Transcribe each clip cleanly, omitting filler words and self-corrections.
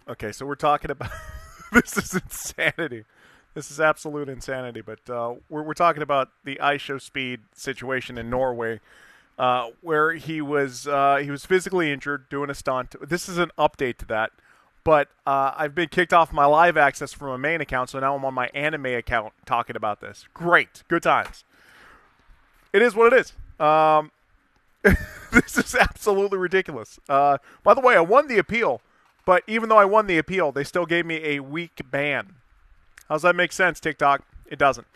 Okay, so we're talking about this is insanity. This is absolute insanity. But we're talking about the Ishowspeed situation in Norway, where he was physically injured doing a stunt. This is an update to that. But I've been kicked off my live access from a main account, so now I'm on my anime account talking about this. Great, good times. It is what it is. This is absolutely ridiculous. By the way, I won the appeal. But even though I won the appeal, they still gave me a week ban. How's that make sense, TikTok? It doesn't.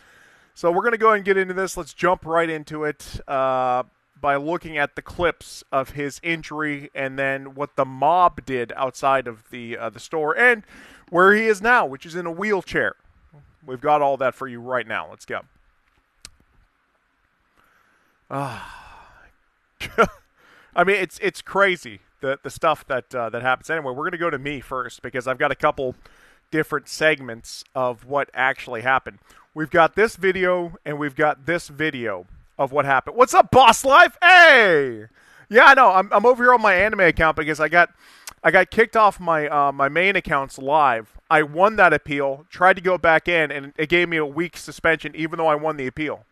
So we're going to go ahead and get into this. Let's jump right into it by looking at the clips of his injury and then what the mob did outside of the store and where he is now, which is in a wheelchair. We've got all that for you right now. Let's go. I mean, it's crazy. The stuff that happens. Anyway, we're going to go to me first because I've got a couple different segments of what actually happened. We've got this video and we've got this video of what happened. What's up, Boss Life? Hey! Yeah, I know. I'm over here on my anime account because I got kicked off my my main accounts live. I won that appeal, tried to go back in, and it gave me a week suspension even though I won the appeal.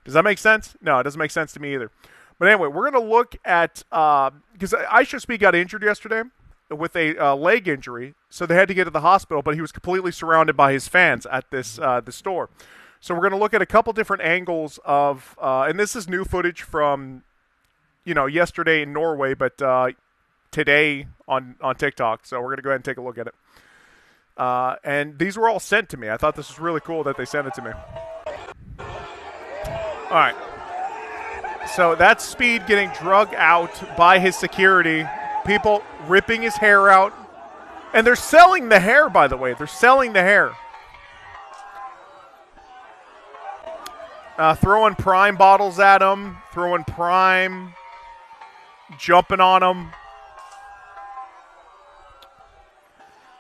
Does that make sense? No, it doesn't make sense to me either. But anyway, we're going to look at, because Ishowspeed got injured yesterday with a leg injury, so they had to get to the hospital, but he was completely surrounded by his fans at this the store. So we're going to look at a couple different angles of, and this is new footage from, yesterday in Norway, but today on TikTok. So we're going to go ahead and take a look at it. And these were all sent to me. I thought this was really cool that they sent it to me. All right. So that's Speed getting drugged out by his security. People ripping his hair out. And they're selling the hair, by the way. They're selling the hair. Throwing Prime bottles at him. Throwing Prime. Jumping on him.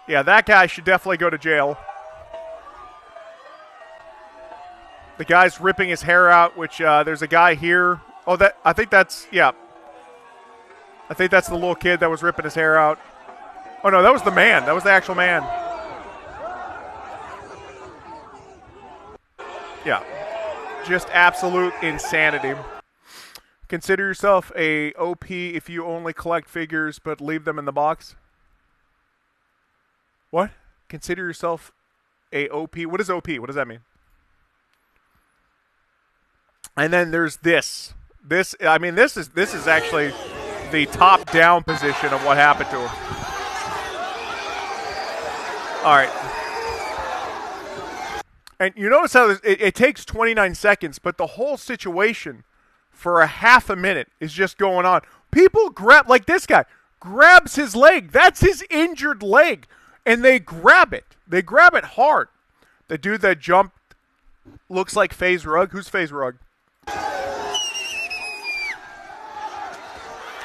Yeah, that guy should definitely go to jail. The guy's ripping his hair out, which there's a guy here. Oh, I think that's the little kid that was ripping his hair out. Oh, no, that was the man. That was the actual man. Yeah. Just absolute insanity. Consider yourself a OP if you only collect figures but leave them in the box. What? Consider yourself a OP. What is OP? What does that mean? And then there's this. This is actually the top-down position of what happened to him. All right. And you notice how it takes 29 seconds, but the whole situation for a half a minute is just going on. People grab, like this guy, grabs his leg. That's his injured leg. And they grab it. They grab it hard. The dude that jumped looks like FaZe Rug. Who's FaZe Rug?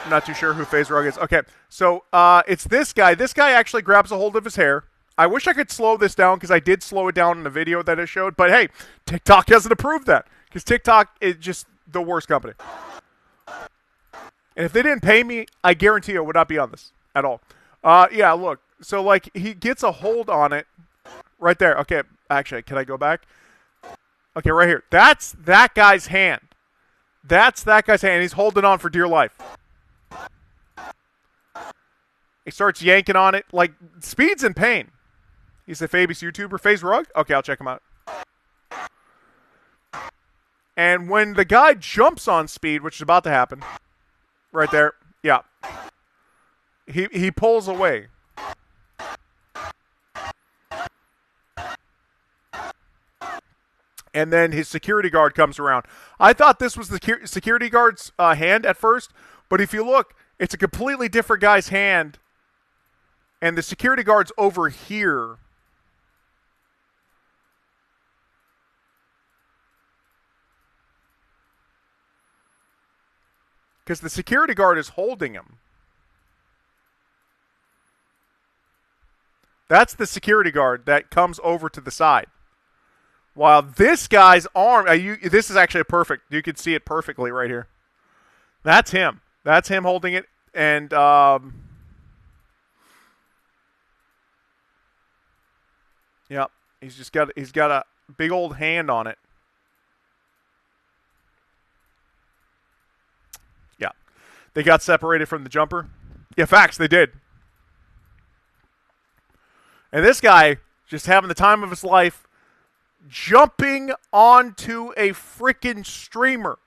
I'm not too sure who FaZe Rug is. Okay, so it's this guy. This guy actually grabs a hold of his hair. I wish I could slow this down because I did slow it down in the video that it showed. But hey, TikTok hasn't approved that because TikTok is just the worst company. And if they didn't pay me, I guarantee I would not be on this at all. Yeah, look. So, like, he gets a hold on it right there. Okay, actually, can I go back? Okay, right here. That's that guy's hand. That's that guy's hand. He's holding on for dear life. He starts yanking on it. Like, Speed's in pain. He's a famous YouTuber. FaZe Rug? Okay, I'll check him out. And when the guy jumps on Speed, which is about to happen, right there, yeah, he pulls away. And then his security guard comes around. I thought this was the security guard's hand at first, but if you look, it's a completely different guy's hand, and the security guard's over here. Because the security guard is holding him. That's the security guard that comes over to the side. While this guy's arm, this is actually perfect. You can see it perfectly right here. That's him. That's him holding it. And Yep. He's got a big old hand on it. Yeah. They got separated from the jumper. Yeah, facts, they did. And this guy just having the time of his life, jumping onto a freaking streamer.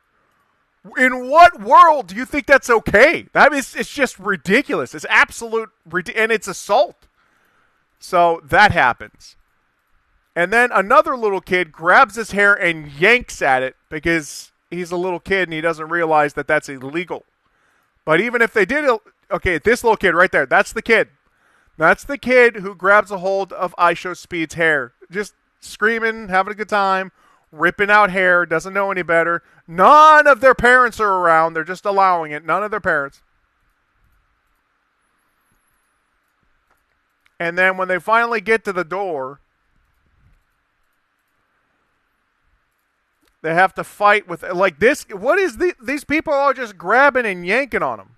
In what world do you think that's okay? That is, it's just ridiculous. It's absolute, and it's assault. So that happens. And then another little kid grabs his hair and yanks at it because he's a little kid and he doesn't realize that that's illegal. But even if they did, okay, this little kid right there, that's the kid. That's the kid who grabs a hold of Ishowspeed's hair. Just screaming, having a good time, ripping out hair, doesn't know any better. None of their parents are around. They're just allowing it. None of their parents. And then when they finally get to the door, they have to fight with, like this. What is these people are just grabbing and yanking on them.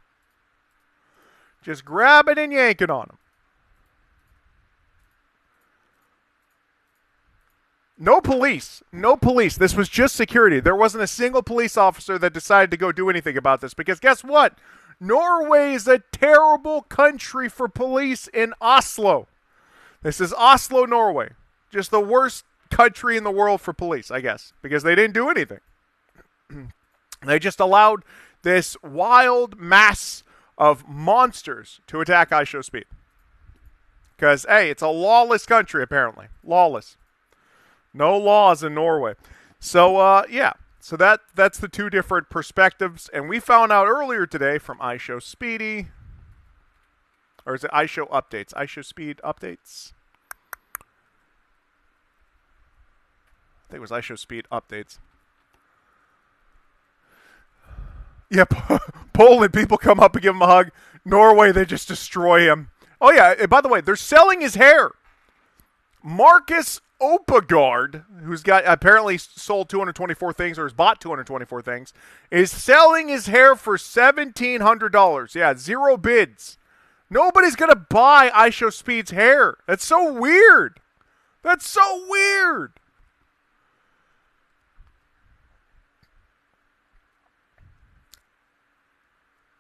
Just grabbing and yanking on them. No police. No police. This was just security. There wasn't a single police officer that decided to go do anything about this. Because guess what? Norway is a terrible country for police in Oslo. This is Oslo, Norway. Just the worst country in the world for police, I guess. Because they didn't do anything. They just allowed this wild mass of monsters to attack Ishowspeed. Because, hey, it's a lawless country, apparently. Lawless. No laws in Norway. So, yeah. So that's the two different perspectives. And we found out earlier today from Ishowspeedy. Or is it Ishow Updates? Ishowspeed Updates? I think it was Ishowspeed Updates. Yeah, Poland, people come up and give him a hug. Norway, they just destroy him. Oh, yeah, and by the way, they're selling his hair. Marcus Opegard, who's got apparently sold 224 things or has bought 224 things, is selling his hair for $1,700. Yeah, 0 bids. Nobody's going to buy Ishowspeed's hair. That's so weird. That's so weird.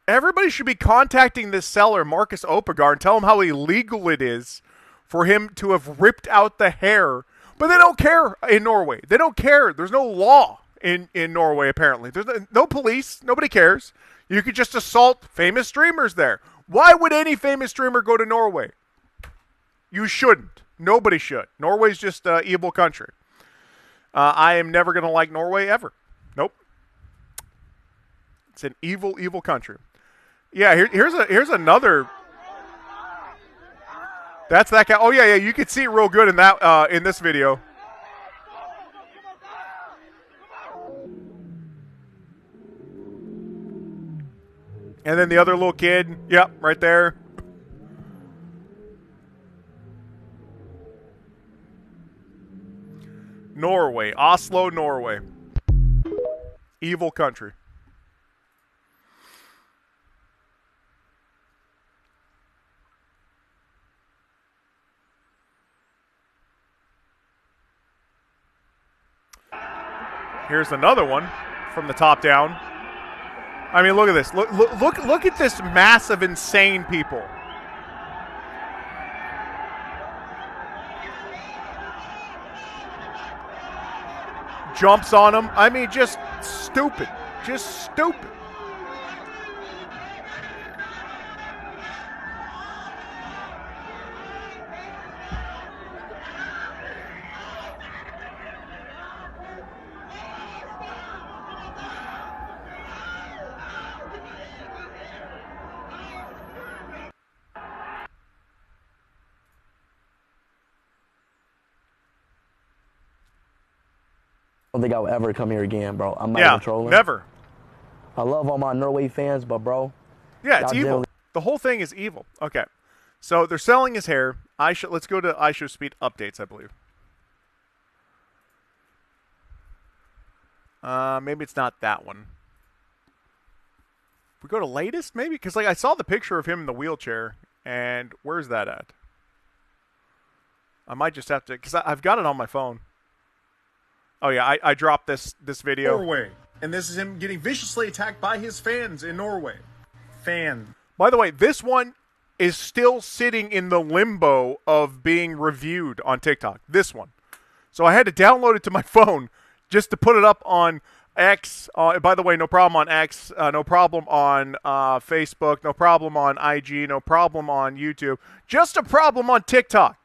Everybody should be contacting this seller, Marcus Opegard, and tell him how illegal it is for him to have ripped out the hair. But they don't care in Norway. They don't care. There's no law in Norway, apparently. There's no police. Nobody cares. You could just assault famous streamers there. Why would any famous streamer go to Norway? You shouldn't. Nobody should. Norway's just an evil country. I am never going to like Norway ever. Nope. It's an evil, evil country. Yeah, here's another. That's that guy. Oh yeah, you could see it real good in that in this video. And then the other little kid, yep, right there. Norway, Oslo, Norway. Evil country. Here's another one from the top down. I mean, look at this. Look at this mass of insane people. Jumps on them. I mean, just stupid. Just stupid. I don't think I'll ever come here again, bro. I'm not Yeah, even trolling. never. I love all my Norway fans, but bro. Yeah, it's y'all evil. generally- The whole thing is evil. Okay. So they're selling his hair. Let's go to Ishowspeed Updates, I believe. Maybe it's not that one. We go to latest, maybe? Because like I saw the picture of him in the wheelchair, and where's that at? I might just have to, because I've got it on my phone. Oh yeah, I dropped this video. Norway. And this is him getting viciously attacked by his fans in Norway. Fan. By the way, this one is still sitting in the limbo of being reviewed on TikTok. This one. So I had to download it to my phone just to put it up on X. By the way, no problem on X. No problem on Facebook. No problem on IG. No problem on YouTube. Just a problem on TikTok.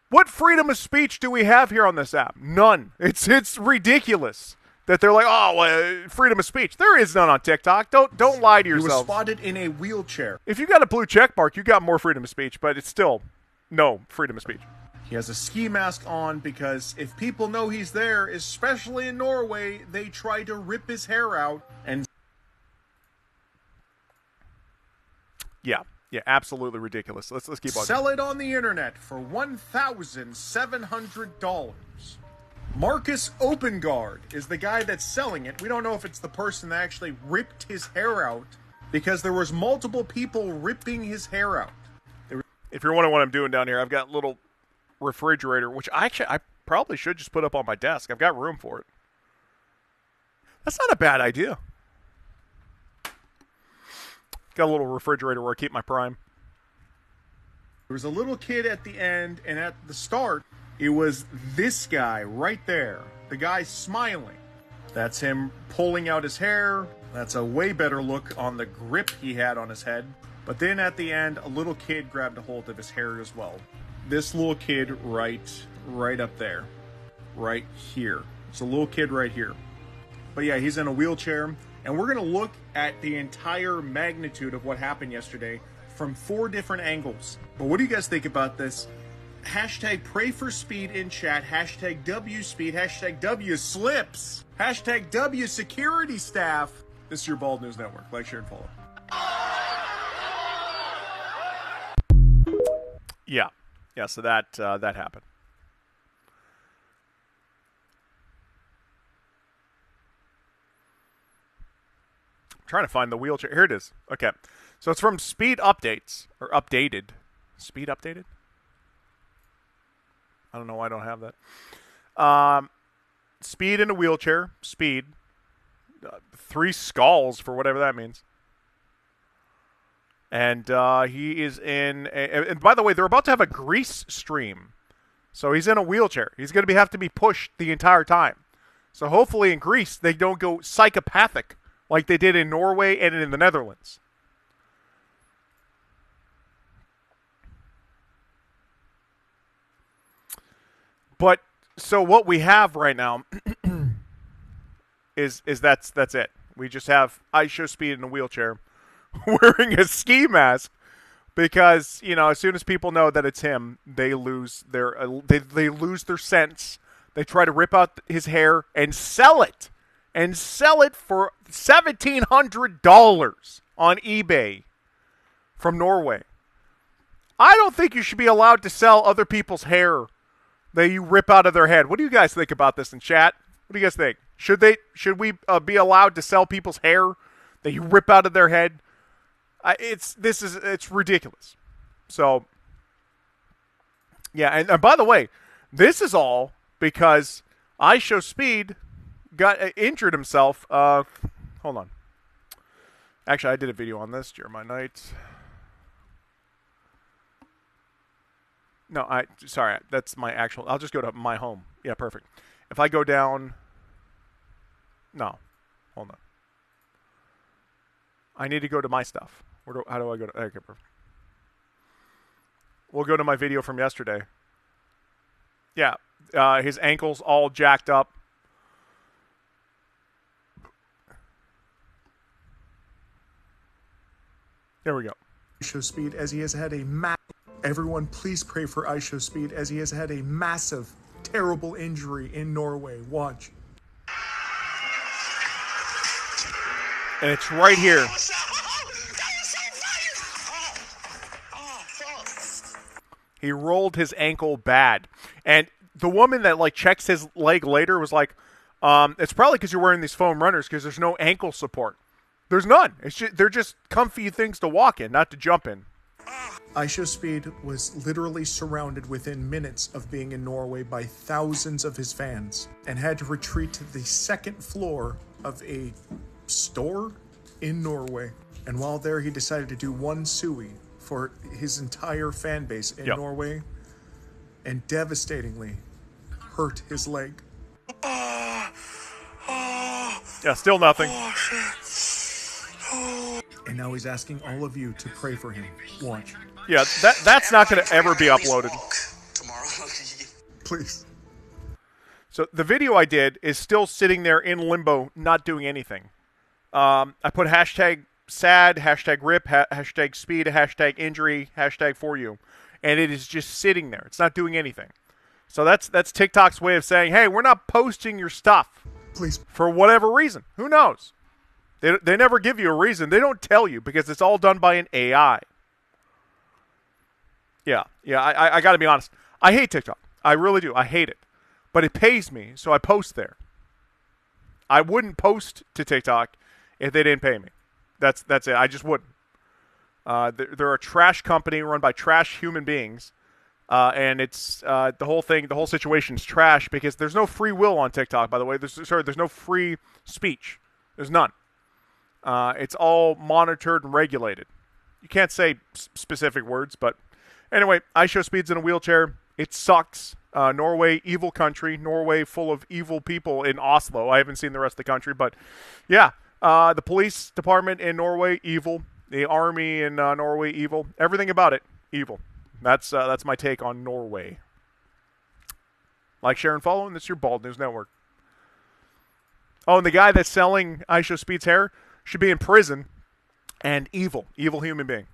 What freedom of speech do we have here on this app? None. It's ridiculous that they're like, freedom of speech. There is none on TikTok. Don't lie to He was yourselves. spotted in a wheelchair. If you got a blue check mark, you got more freedom of speech, but it's still no freedom of speech. He has a ski mask on because if people know he's there, especially in Norway, they try to rip his hair out and Yeah, absolutely ridiculous. Let's keep on. sell it on the internet for $1,700. Marcus Opengard is the guy that's selling it. We don't know if it's the person that actually ripped his hair out because there was multiple people ripping his hair out. If you're wondering what I'm doing down here, I've got a little refrigerator, which I probably should just put up on my desk. I've got room for it. That's not a bad idea. Got a little refrigerator where I keep my Prime. There was a little kid at the end, and at the start, it was this guy right there. The guy smiling. That's him pulling out his hair. That's a way better look on the grip he had on his head. But then at the end, a little kid grabbed a hold of his hair as well. This little kid right up there. Right here. It's a little kid right here. But yeah, he's in a wheelchair. And we're going to look at the entire magnitude of what happened yesterday from 4 different angles. But what do you guys think about this? Hashtag pray for speed in chat. Hashtag W speed. Hashtag W slips. Hashtag W security staff. This is your Bald News Network. Like, share, and follow. Yeah, so that happened. I'm trying to find the wheelchair. Here it is. Okay. So it's from Speed Updates, or Updated. Speed Updated? I don't know why I don't have that. Speed in a wheelchair. Speed. 3 skulls for whatever that means. And he is in... and by the way, they're about to have a grease stream. So he's in a wheelchair. He's going to have to be pushed the entire time. So hopefully in Greece, they don't go psychopathic like they did in Norway and in the Netherlands. But so what we have right now is that's it. We just have Ishowspeed in a wheelchair wearing a ski mask because, as soon as people know that it's him, they lose their they lose their sense. They try to rip out his hair and sell it. And sell it for $1,700 on eBay from Norway. I don't think you should be allowed to sell other people's hair that you rip out of their head. What do you guys think about this in chat? What do you guys think? Should we be allowed to sell people's hair that you rip out of their head? It's ridiculous. So yeah, and by the way, this is all because Ishowspeed got injured himself. Hold on. Actually, I did a video on this, Jeremiah Knight. No, sorry, that's my actual. I'll just go to my home. Yeah, perfect. If I go down, no, hold on. I need to go to my stuff. How do I go to? Okay, perfect. We'll go to my video from yesterday. Yeah, his ankle's all jacked up. There we go. Ishowspeed, as he has had a everyone please pray for Ishowspeed as he has had a massive, terrible injury in Norway. Watch. And it's right here. He rolled his ankle bad. And the woman that checks his leg later was like, it's probably because you're wearing these foam runners because there's no ankle support. There's none. They're just comfy things to walk in, not to jump in. But yeah, and by the way, this is all because Ishowspeed got injured himself. Ishowspeed was literally surrounded within minutes of being in Norway by thousands of his fans and had to retreat to the second floor of a store in Norway. And while there, he decided to do one suey for his entire fan base in Norway and devastatingly hurt his leg. Yeah, still nothing. And now he's asking all of you to pray for him. Watch. Yeah, that's not going to ever be uploaded. Please. So the video I did is still sitting there in limbo, not doing anything. I put hashtag sad, hashtag rip, hashtag speed, hashtag injury, hashtag for you. And it is just sitting there. It's not doing anything. So that's TikTok's way of saying, hey, we're not posting your stuff. Please. For whatever reason. Who knows? They never give you a reason. They don't tell you because it's all done by an AI. Yeah, I got to be honest. I hate TikTok. I really do. I hate it. But it pays me, so I post there. I wouldn't post to TikTok if they didn't pay me. That's it. I just wouldn't. They're a trash company run by trash human beings, and it's the whole situation's trash because there's no free will on TikTok. By the way, there's no free speech. There's none. It's all monitored and regulated. You can't say specific words, but anyway, Ishowspeed's in a wheelchair. It sucks. Norway, evil country. Norway, full of evil people in Oslo. I haven't seen the rest of the country, but yeah. The police department in Norway, evil. The army in Norway, evil. Everything about it, evil. That's my take on Norway. Like, share, and follow, and this is your Bald News Network. Oh, and the guy that's selling Ishowspeed's hair should be in prison and evil human being.